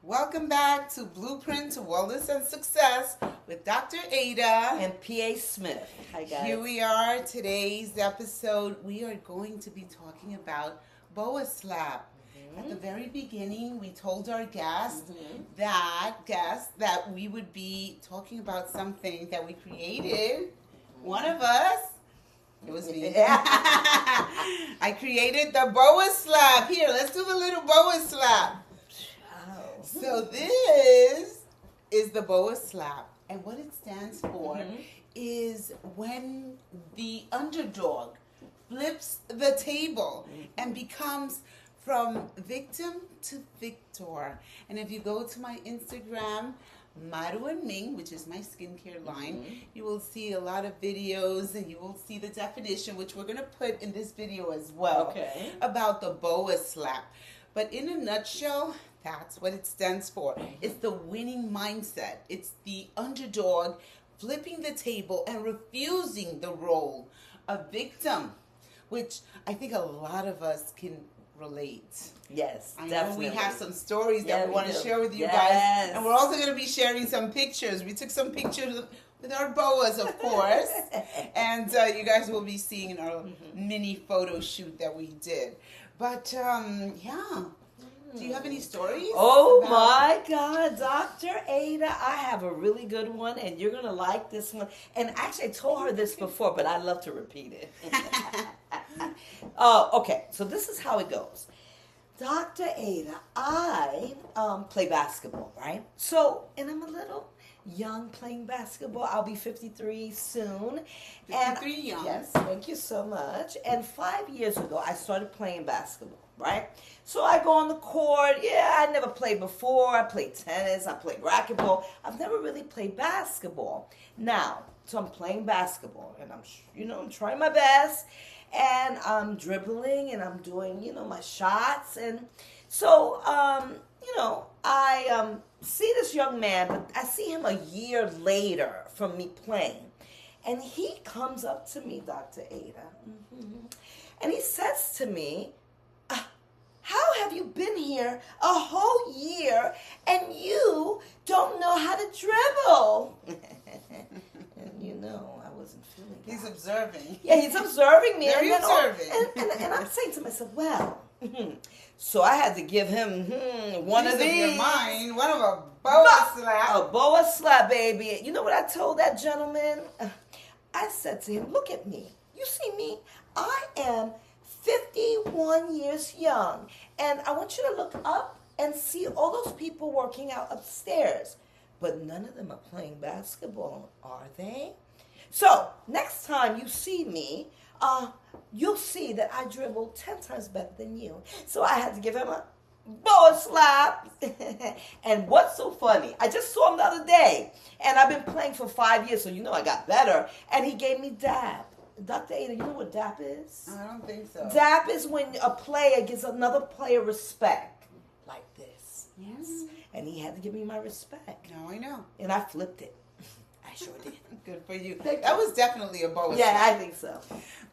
Welcome back to Blueprint to Wellness and Success with Dr. Ada and P.A. Smith. Hi, guys. Here we are. Today's episode, we are going to be talking about Boa Slap. At the very beginning, we told our guest that we would be talking about something that we created. One of us. It was me. I created the Boa Slap. Here, let's do the little Boa Slap. So this is the Boa Slap. And what it stands for is when the underdog flips the table and becomes from victim to victor. And if you go to my Instagram, Maru and Ming, which is my skincare line, you will see a lot of videos and you will see the definition, which we're going to put in this video as well, about the Boa Slap. But in a nutshell, that's what it stands for. It's the winning mindset. It's the underdog flipping the table and refusing the role of victim, which I think a lot of us can relate. Yes, I definitely. know we have some stories that we want to share with you guys. And we're also going to be sharing some pictures. We took some pictures with our boas, of course. And you guys will be seeing our mini photo shoot that we did. But, yeah. Do you have any stories? Oh my God, Dr. Ada, I have a really good one, and you're going to like this one. And actually, I told her this before, but I love to repeat it. Okay, so this is how it goes. Dr. Ada, I play basketball, right? So, and I'm a little young playing basketball. I'll be 53 soon. 53 young. Yes, thank you so much. And 5 years ago, I started playing basketball, right? So I go on the court. Yeah, I never played before. I played tennis. I played racquetball. I've never really played basketball. Now, so I'm playing basketball, and I'm trying my best, and I'm dribbling, and I'm doing, my shots, and so, I see this young man, but I see him a year later from me playing, and he comes up to me, Dr. Ada, and he says to me, how have you been here a whole year and you don't know how to dribble? And I wasn't feeling that. He's observing. Yeah, he's observing me. Very observing. And I'm saying to myself, well, so I had to give him one of these. One of a Boa Slap. A Boa Slap, baby. You know what I told that gentleman? I said to him, look at me. You see me? I am 51 years young. And I want you to look up and see all those people working out upstairs. But none of them are playing basketball, are they? So, next time you see me, you'll see that I dribble 10 times better than you. So I had to give him a Boa Slap. And what's so funny? I just saw him the other day. And I've been playing for 5 years, so I got better. And he gave me dab. Dr. Ada, you know what DAP is? I don't think so. DAP is when a player gives another player respect. Like this. Yes. And he had to give me my respect. Now I know. And I flipped it. I sure did. Good for you. That was definitely a Boa Slap. Yeah, I think so.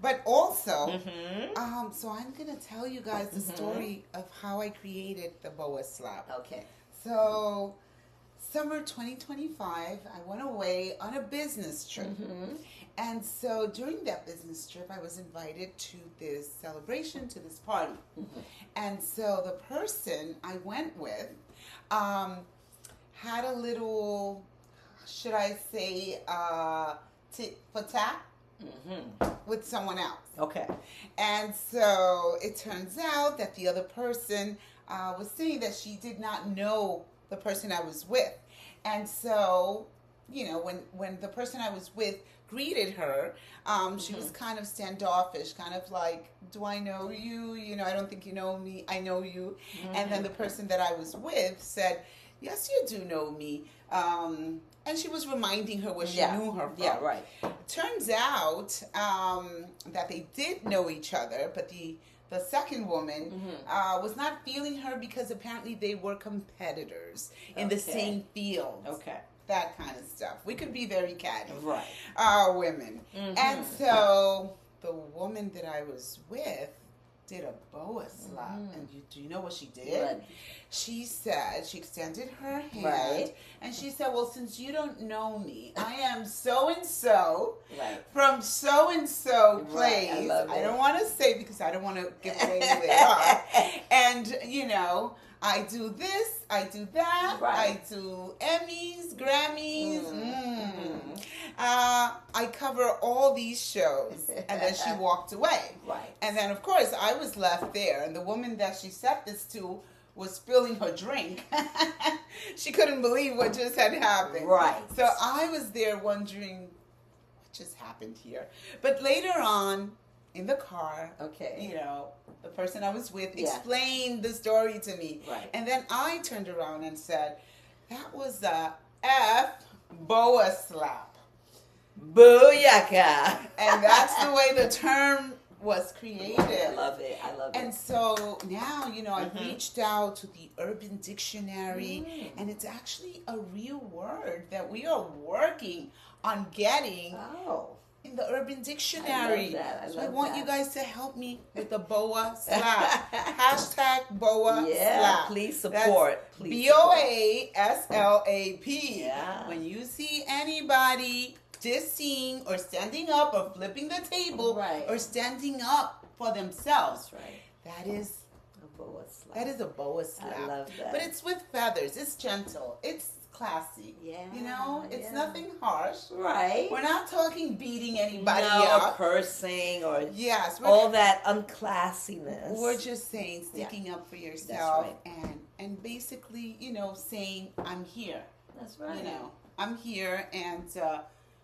But also, so I'm going to tell you guys the story of how I created the Boa Slap. Okay. So, summer 2025, I went away on a business trip. And so during that business trip, I was invited to this celebration, to this party. And so the person I went with had a little, should I say, tit for tat with someone else. Okay. And so it turns out that the other person was saying that she did not know the person I was with. And so, when the person I was with greeted her, she was kind of standoffish, kind of like, do I know you? I don't think you know me. I know you. And then the person that I was with said, yes, you do know me. And she was reminding her where she knew her from. Yeah, right. Turns out that they did know each other, but the second woman was not feeling her because apparently they were competitors in the same field. Okay. That kind of stuff. We could be very catty. Right. Women. And so the woman that I was with did a boa slap. And do you know what she did? Right. She said, she extended her hand, Right. and she said, well, since you don't know me, I am so-and-so Right. from so-and-so place. Right. I love I it. don't want to say because I don't want to give away who they are. And, you know, I do this, I do that, Right. I do Emmys, Grammys. I cover all these shows. And then she walked away. Right. And then, of course, I was left there. And the woman that she said this to was spilling her drink. She couldn't believe what just had happened. Right. So I was there wondering what just happened here. But later on, in the car, Okay. you know, the person I was with Yeah. explained the story to me. Right. And then I turned around and said, that was a boa slap. Booyaka. And that's the way the term was created. I love it. I love it. And so now, you know, I've reached out to the Urban Dictionary, and it's actually a real word that we are working on getting Oh. in the Urban Dictionary. I So I love want that. you guys to help me with the boa slap. Hashtag boa Yeah, slap. please support. That's Please support. BOASLAP. Yeah. When you see anybody dissing or standing up or flipping the table Right. or standing up for themselves, That's right. that is A boa slap. that is a boa slap. I love that. But it's with feathers. It's gentle. It's classy. Yeah, You know, it's yeah. nothing harsh. Right. We're not talking beating anybody no, or up. cursing or Yes, all that unclassiness. we're just saying sticking up for yourself and basically, you know, saying I'm here. That's right. You know, I'm here and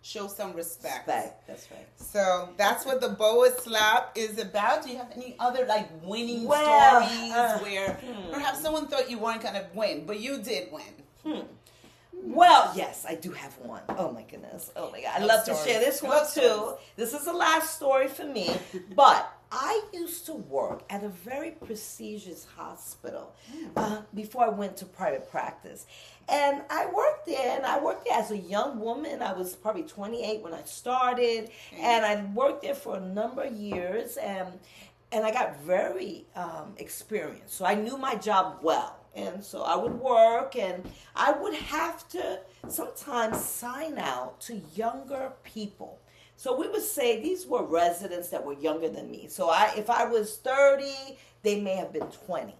show some respect. That's right. So that's what the boa slap is about. Do you have any other like winning Well, stories where perhaps someone thought you weren't gonna win, but you did win? Well, yes, I do have one. Oh my goodness. Oh my God. I love to stories. share this one Love too. stories. This is the last story for me. But I used to work at a very prestigious hospital before I went to private practice. And I worked there, as a young woman. I was probably 28 when I started. And I worked there for a number of years. And I got very experienced. So I knew my job well. And so I would work, and I would have to sometimes sign out to younger people. So we would say these were residents that were younger than me. So if I was 30, they may have been 20.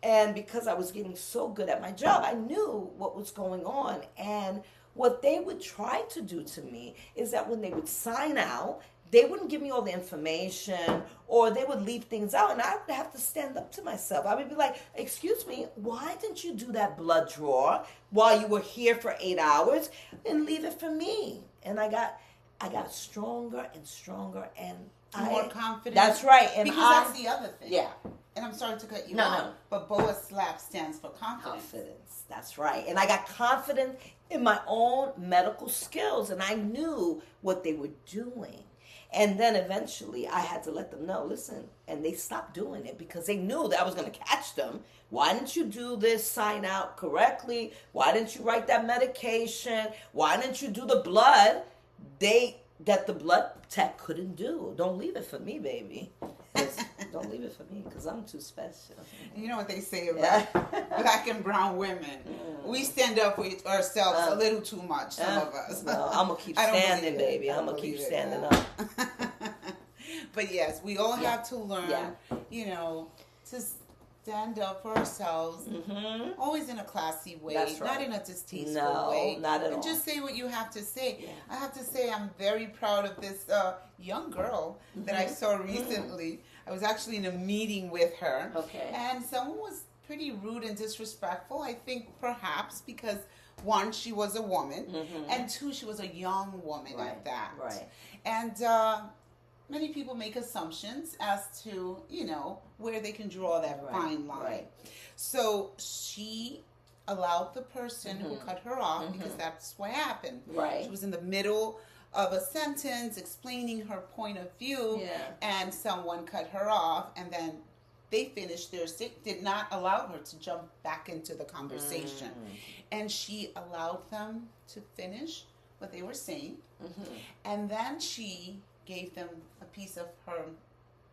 And because I was getting so good at my job, I knew what was going on. And what they would try to do to me is that when they would sign out, they wouldn't give me all the information, or they would leave things out, and I would have to stand up to myself. I would be like, excuse me, why didn't you do that blood draw while you were here for 8 hours and leave it for me? And I got stronger and stronger, and More confident. That's right. And because that's the other thing. Yeah. And I'm sorry to cut you No, off, no. but boa slap stands for confidence. Confidence. That's right. And I got confident in my own medical skills, and I knew what they were doing. And then eventually I had to let them know, listen, and they stopped doing it because they knew that I was going to catch them. Why didn't you do this sign out correctly? Why didn't you write that medication? Why didn't you do the blood that the blood tech couldn't do? Don't leave it for me, baby. Don't leave it for me because I'm too special. You know what they say about black and brown women? We stand up for ourselves a little too much, some of us. No, I'm going to keep I don't standing, believe it. baby. I I'm don't going to keep believe it, standing yeah. up. But yes, we all Yeah. have to learn, Yeah. you know, to stand up for ourselves, always in a classy way, That's right. not in a distasteful No, way. not at and all. just say what you have to say. Yeah. I have to say I'm very proud of this young girl that I saw recently. I was actually in a meeting with her. Okay. And someone was pretty rude and disrespectful. I think perhaps because one, she was a woman, and two, she was a young woman at that. Right. And many people make assumptions as to, you know, where they can draw that fine line. Right. So she allowed the person who cut her off, because that's what happened. Right. She was in the middle of a sentence explaining her point of view, Yeah. and someone cut her off, and then they finished their did not allow her to jump back into the conversation. And she allowed them to finish what they were saying. And then she gave them a piece of her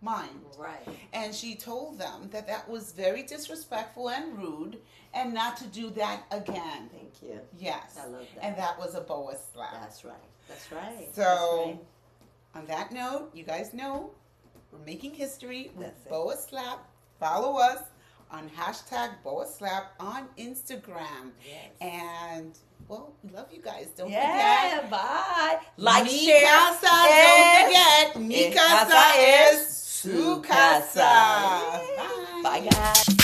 mind. Right. And she told them that that was very disrespectful and rude and not to do that again. Thank you. Yes. I love that. And that was a Boa Slap. That's right. That's right. So, That's right. on that note, you guys know we're making history with That's it. Boa Slap. Follow us on hashtag Boa Slap on Instagram. Yes. And, well, we love you guys. Don't Yeah, forget. bye. Like, Mi share. casa, don't forget. Mi casa es su casa. Bye, guys.